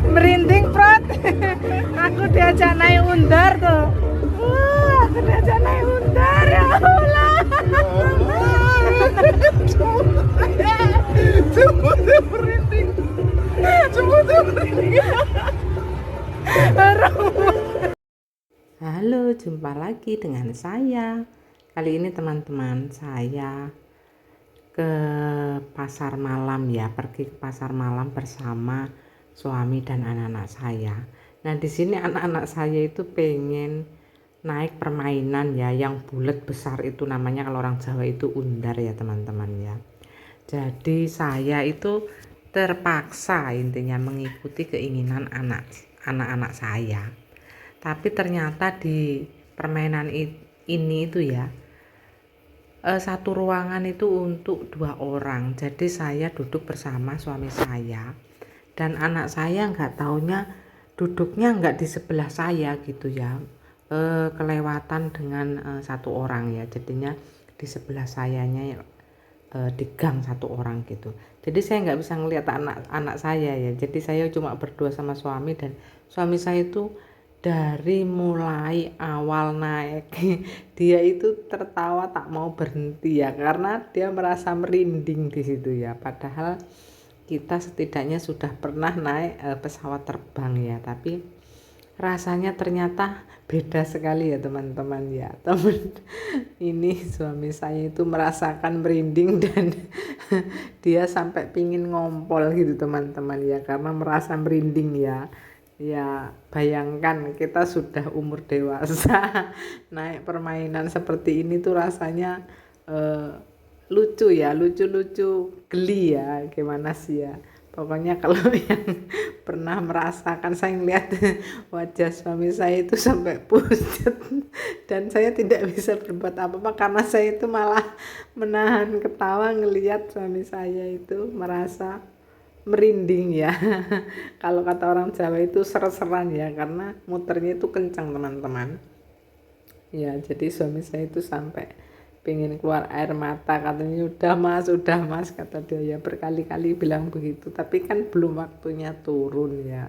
Merinding Prot. Aku diajak naik undar tuh. Aku diajak naik undar ya Allah. Semuanya merinding. Semuanya merinding. Halo, jumpa lagi dengan saya. Kali ini teman-teman, saya ke pasar malam ya, pergi ke pasar malam bersama suami dan anak-anak saya. Nah, di sini anak-anak saya itu pengen naik permainan ya, yang bulat besar itu namanya kalau orang Jawa itu undar ya teman-teman ya. Jadi saya itu terpaksa intinya mengikuti keinginan anak-anak saya. Tapi ternyata di permainan ini itu ya, satu ruangan itu untuk 2 orang. Jadi saya duduk bersama suami saya dan anak saya nggak taunya duduknya nggak di sebelah saya gitu ya, kelewatan dengan 1 orang ya, jadinya di sebelah sayanya di gang 1 orang gitu. Jadi saya nggak bisa ngelihat anak saya ya, jadi saya cuma berdua sama suami, dan suami saya itu dari mulai awal naik dia itu tertawa tak mau berhenti ya, karena dia merasa merinding di situ ya, padahal kita setidaknya sudah pernah naik pesawat terbang ya, tapi rasanya ternyata beda sekali ya teman-teman ya. Ini suami saya itu merasakan merinding dan dia sampai pingin ngompol gitu teman-teman ya, karena merasa merinding ya. Ya bayangkan kita sudah umur dewasa naik permainan seperti ini tuh rasanya lucu ya, lucu-lucu, geli ya, gimana sih ya. Pokoknya kalau yang pernah merasakan, saya ngeliat wajah suami saya itu sampai pucat dan saya tidak bisa berbuat apa-apa karena saya itu malah menahan ketawa ngelihat suami saya itu merasa merinding ya. Kalau kata orang Jawa itu ser-seran ya, karena muternya itu kencang teman-teman. Ya, jadi suami saya itu sampai pengen keluar air mata, katanya udah mas kata dia ya, berkali-kali bilang begitu, tapi kan belum waktunya turun ya,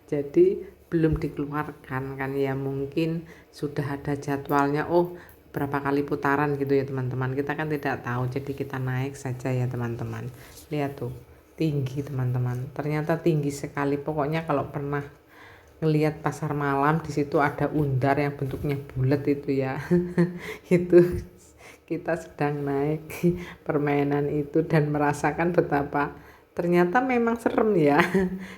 jadi belum dikeluarkan kan ya, mungkin sudah ada jadwalnya, oh berapa kali putaran gitu ya teman-teman, kita kan tidak tahu, jadi kita naik saja ya teman-teman. Lihat tuh, tinggi teman-teman, ternyata tinggi sekali. Pokoknya kalau pernah ngelihat pasar malam, di situ ada undar yang bentuknya bulat itu ya. Itu kita sedang naik permainan itu dan merasakan betapa ternyata memang serem ya.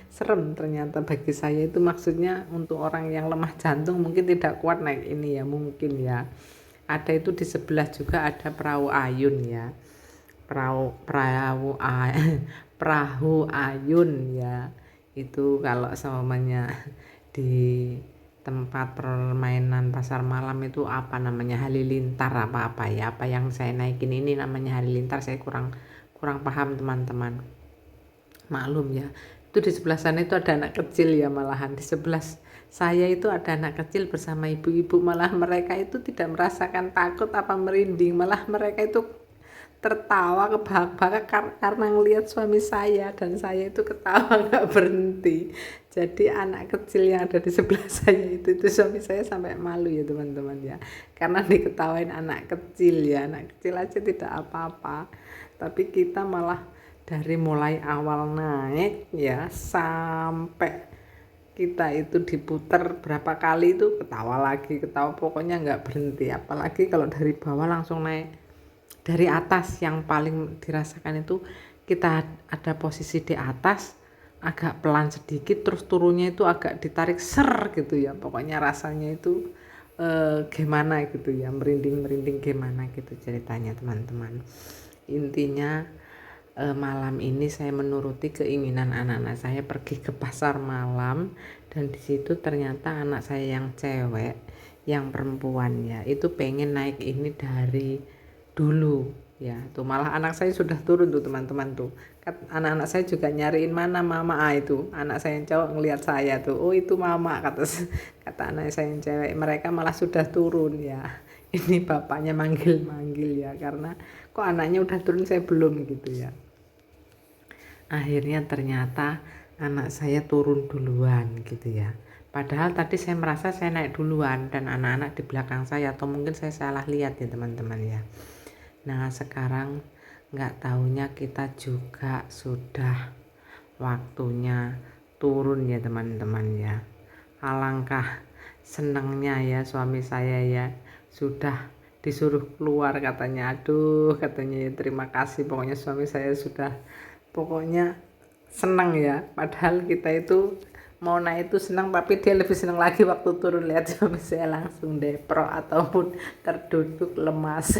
Serem ternyata bagi saya itu, maksudnya untuk orang yang lemah jantung mungkin tidak kuat naik ini ya, mungkin ya. Ada itu di sebelah juga ada perahu ayun ya, perahu ayun ya. Itu kalau semuanya di tempat permainan pasar malam itu apa namanya, halilintar apa ya, apa yang saya naikin ini namanya halilintar, saya kurang paham teman-teman, maklum ya. Itu di sebelah sana itu ada anak kecil ya, malahan di sebelah saya itu ada anak kecil bersama ibu-ibu, malah mereka itu tidak merasakan takut apa merinding, malah mereka itu tertawa kebahak-bahak karena ngelihat suami saya, dan saya itu ketawa nggak berhenti. Jadi anak kecil yang ada di sebelah saya itu suami saya sampai malu ya teman-teman ya, karena diketawain anak kecil ya, anak kecil aja tidak apa-apa, tapi kita malah dari mulai awal naik ya sampai kita itu diputar berapa kali itu ketawa lagi, ketawa pokoknya nggak berhenti. Apalagi kalau dari bawah langsung naik dari atas, yang paling dirasakan itu kita ada posisi di atas agak pelan sedikit, terus turunnya itu agak ditarik ser gitu ya, pokoknya rasanya itu gimana gitu ya, merinding gimana gitu ceritanya teman-teman. Intinya malam ini saya menuruti keinginan anak-anak saya pergi ke pasar malam, dan di situ ternyata anak saya yang cewek, yang perempuan ya, itu pengen naik ini dari dulu ya. Tuh malah anak saya sudah turun tuh teman-teman tuh, anak-anak saya juga nyariin mana mama. Itu anak saya yang cowok ngelihat saya tuh, oh itu mama, kata anak saya yang cewek, mereka malah sudah turun ya. Ini bapaknya manggil ya, karena kok anaknya udah turun saya belum gitu ya. Akhirnya ternyata anak saya turun duluan gitu ya. Padahal tadi saya merasa saya naik duluan dan anak-anak di belakang saya, atau mungkin saya salah lihat ya teman-teman ya. Nah sekarang nggak taunya kita juga sudah waktunya turun ya teman-teman ya. Alangkah senangnya ya suami saya ya, sudah disuruh keluar katanya. Aduh katanya ya, terima kasih pokoknya suami saya sudah pokoknya senang ya. Padahal kita itu mau naik itu senang, tapi dia lebih senang lagi waktu turun lihat suami saya langsung deprok ataupun terduduk lemas.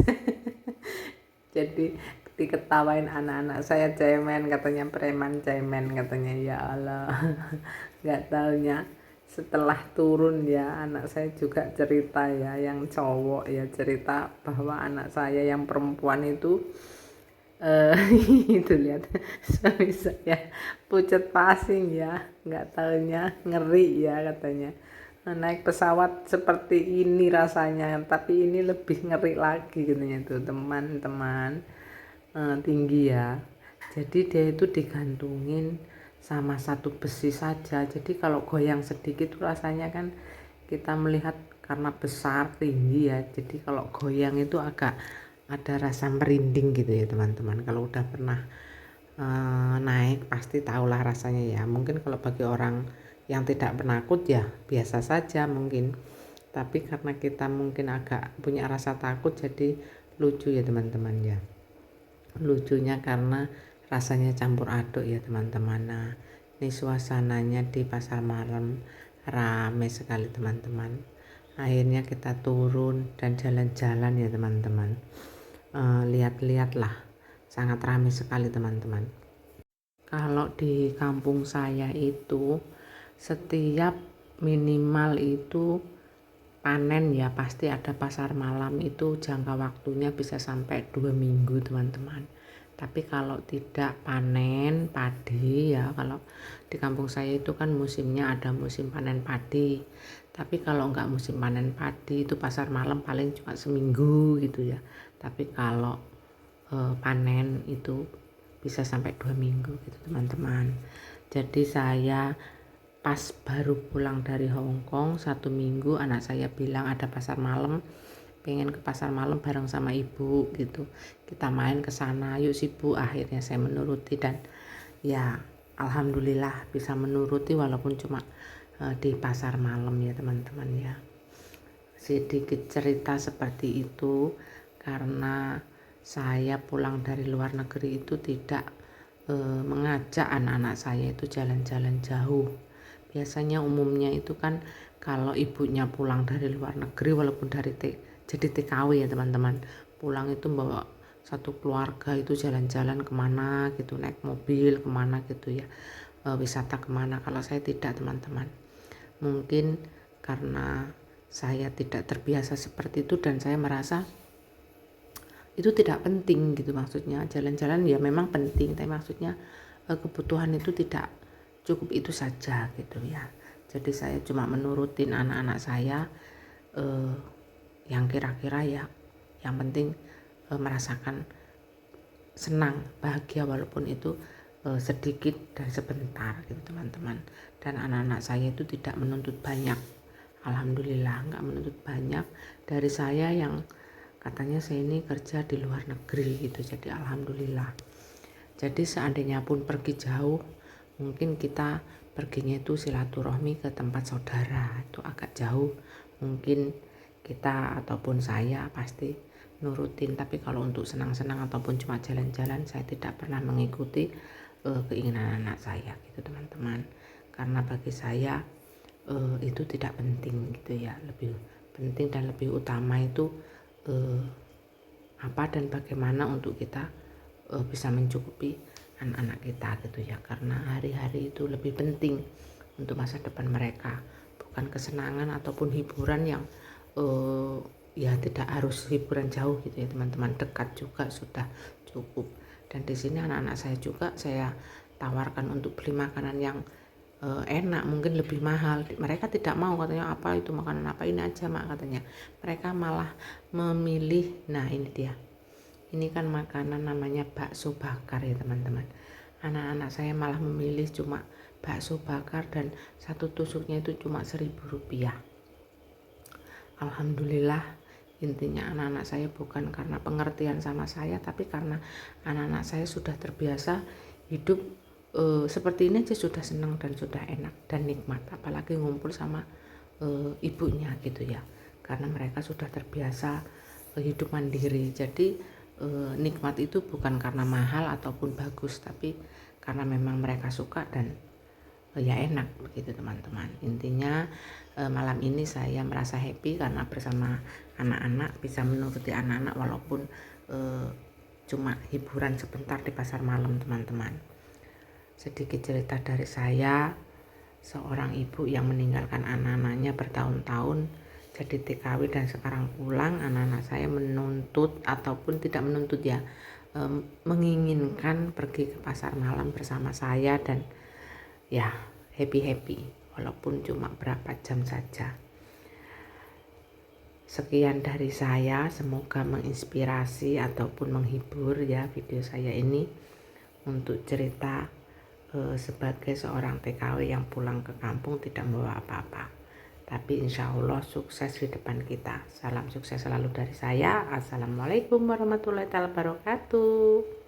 Jadi diketawain anak-anak saya, cemen katanya, preman cemen katanya. Ya Allah. Nggak taunya setelah turun ya anak saya juga cerita ya, yang cowok ya cerita bahwa anak saya yang perempuan itu eh itu lihat suami saya pucet pasing ya, nggak taunya ngeri ya katanya. Naik pesawat seperti ini rasanya, tapi ini lebih ngeri lagi katanya tuh teman-teman. Tinggi ya, jadi dia itu digantungin sama satu besi saja, jadi kalau goyang sedikit tuh rasanya kan kita melihat karena besar tinggi ya, jadi kalau goyang itu agak ada rasa merinding gitu ya teman-teman. Kalau udah pernah naik pasti tahulah rasanya ya. Mungkin kalau bagi orang yang tidak penakut ya biasa saja mungkin, tapi karena kita mungkin agak punya rasa takut jadi lucu ya teman-teman ya. Lucunya karena rasanya campur aduk ya teman-teman. Nah ini suasananya di pasar malam rame sekali teman-teman. Akhirnya kita turun dan jalan-jalan ya teman-teman. Lihat-lihatlah, sangat ramai sekali teman-teman. Kalau di kampung saya itu setiap minimal itu panen ya pasti ada pasar malam, itu jangka waktunya bisa sampai 2 minggu teman-teman. Tapi kalau tidak panen padi ya, kalau di kampung saya itu kan musimnya ada musim panen padi, tapi kalau enggak musim panen padi itu pasar malam paling cuma seminggu gitu ya. Tapi kalau panen itu bisa sampai 2 minggu gitu teman-teman. Jadi saya pas baru pulang dari Hong Kong 1 minggu, anak saya bilang ada pasar malam, pengen ke pasar malam bareng sama ibu gitu, kita main ke sana yuk sih bu. Akhirnya saya menuruti dan ya alhamdulillah bisa menuruti walaupun cuma di pasar malam ya teman-teman ya. Sedikit cerita seperti itu karena saya pulang dari luar negeri itu tidak mengajak anak-anak saya itu jalan-jalan jauh. Biasanya umumnya itu kan kalau ibunya pulang dari luar negeri walaupun jadi TKW ya teman-teman, pulang itu bawa satu keluarga itu jalan-jalan kemana gitu, naik mobil kemana gitu ya, wisata kemana. Kalau saya tidak teman-teman, mungkin karena saya tidak terbiasa seperti itu dan saya merasa itu tidak penting gitu. Maksudnya jalan-jalan ya memang penting, tapi maksudnya kebutuhan itu tidak cukup itu saja gitu ya. Jadi saya cuma menurutin anak-anak saya yang kira-kira ya yang penting merasakan senang bahagia walaupun itu sedikit dan sebentar gitu teman-teman. Dan anak-anak saya itu tidak menuntut banyak, alhamdulillah nggak menuntut banyak dari saya yang katanya saya ini kerja di luar negeri gitu. Jadi alhamdulillah. Jadi seandainya pun pergi jauh, mungkin kita perginya itu silaturahmi ke tempat saudara, itu agak jauh, mungkin kita ataupun saya pasti nurutin. Tapi kalau untuk senang-senang ataupun cuma jalan-jalan, saya tidak pernah mengikuti keinginan anak saya gitu teman-teman. Karena bagi saya itu tidak penting gitu ya. Lebih penting dan lebih utama itu apa dan bagaimana untuk kita bisa mencukupi anak-anak kita gitu ya. Karena hari-hari itu lebih penting untuk masa depan mereka, bukan kesenangan ataupun hiburan yang ya tidak harus hiburan jauh gitu ya teman-teman, dekat juga sudah cukup. Dan di sini anak-anak saya juga saya tawarkan untuk beli makanan yang enak, mungkin lebih mahal. Mereka tidak mau, katanya apa itu makanan apa, ini aja mak katanya. Mereka malah memilih, nah ini dia, ini kan makanan namanya bakso bakar ya teman-teman. anak-anak saya malah memilih cuma bakso bakar dan satu tusuknya itu cuma Rp1.000. Alhamdulillah, intinya anak-anak saya bukan karena pengertian sama saya, tapi karena anak-anak saya sudah terbiasa hidup seperti ini aja sudah senang dan sudah enak dan nikmat, apalagi ngumpul sama ibunya gitu ya, karena mereka sudah terbiasa hidup mandiri. Jadi nikmat itu bukan karena mahal ataupun bagus, tapi karena memang mereka suka dan ya enak begitu teman-teman. Intinya malam ini saya merasa happy karena bersama anak-anak bisa menuruti anak-anak walaupun cuma hiburan sebentar di pasar malam teman-teman. Sedikit cerita dari saya, seorang ibu yang meninggalkan anak-anaknya bertahun-tahun jadi TKW dan sekarang pulang. Anak-anak saya menuntut ataupun tidak menuntut ya, menginginkan pergi ke pasar malam bersama saya dan ya happy walaupun cuma berapa jam saja. Sekian dari saya, semoga menginspirasi ataupun menghibur ya video saya ini untuk cerita sebagai seorang TKW yang pulang ke kampung tidak membawa apa-apa, tapi insya Allah sukses di depan kita. Salam sukses selalu dari saya. Assalamualaikum warahmatullahi wabarakatuh.